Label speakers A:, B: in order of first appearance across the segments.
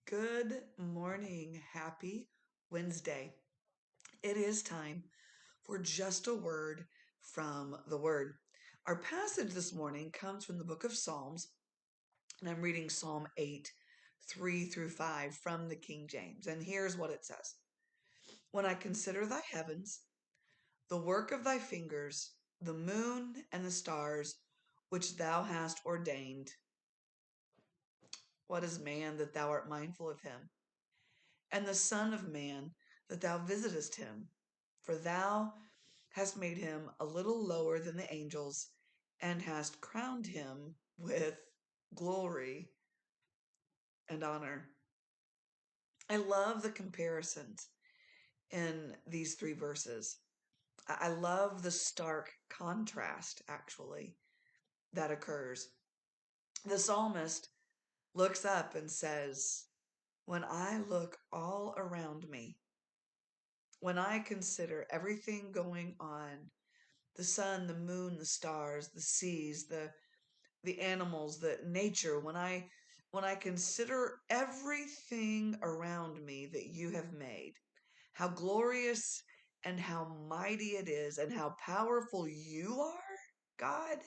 A: Good morning. Happy Wednesday. It is time for just a word from the Word. Our passage this morning comes from the book of Psalms, and I'm reading Psalm 8, 3 through 5 from the King James. And here's what it says: When I consider thy heavens, the work of thy fingers, the moon and the stars, which thou hast ordained, what is man that thou art mindful of him? And the Son of Man, that thou visitest him. For thou hast made him a little lower than the angels, and hast crowned him with glory and honor. I love the comparisons in these three verses. I love the stark contrast, actually, that occurs. The psalmist looks up and says, When I look all around me, when I consider everything going on, the sun, the moon, the stars, the seas, the animals, the nature, when I consider everything around me that you have made, how glorious and how mighty it is and how powerful you are, God,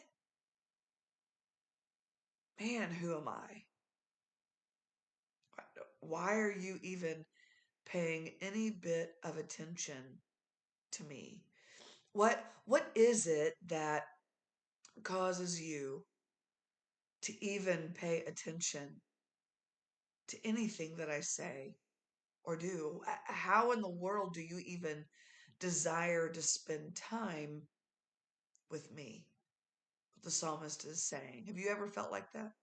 A: man, who am I? Why are you even paying any bit of attention to me? What is it that causes you to even pay attention to anything that I say or do? How in the world do you even desire to spend time with me? What the psalmist is saying. Have you ever felt like that?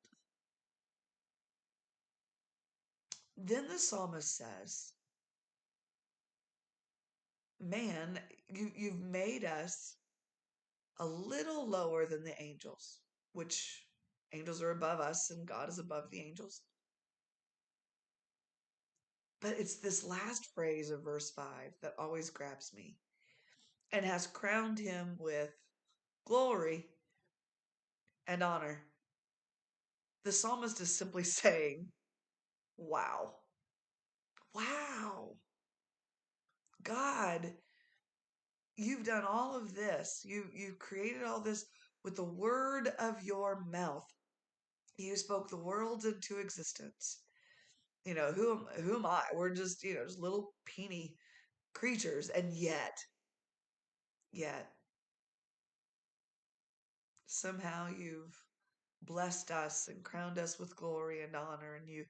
A: Then the psalmist says, Man, you've made us a little lower than the angels, which angels are above us and God is above the angels. But it's this last phrase of verse 5 that always grabs me. And has crowned him with glory and honor. The psalmist is simply saying, Wow. Wow. God, you've done all of this. You've created all this with the word of your mouth. You spoke the worlds into existence. Who am I? We're just little peeny creatures. And yet, somehow you've blessed us and crowned us with glory and honor, and you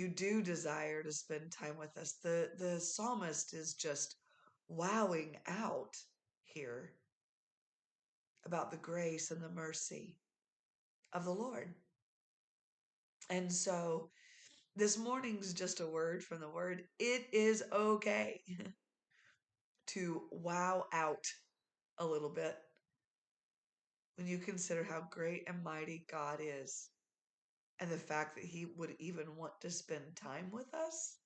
A: do desire to spend time with us. The psalmist is just wowing out here about the grace and the mercy of the Lord. And so this morning's just a word from the Word. It is okay to wow out a little bit when you consider how great and mighty God is, and the fact that he would even want to spend time with us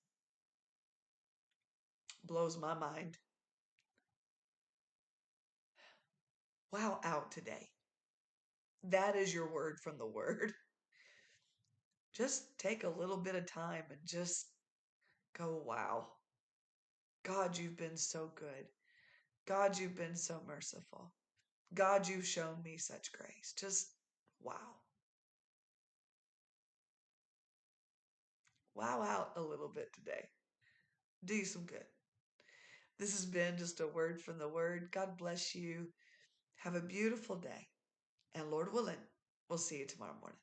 A: blows my mind. Wow out today. That is your word from the Word. Just take a little bit of time and just go, wow. God, you've been so good. God, you've been so merciful. God, you've shown me such grace. Just wow. Wow out a little bit today. Do you some good. This has been just a word from the Word. God bless you. Have a beautiful day. And Lord willing, we'll see you tomorrow morning.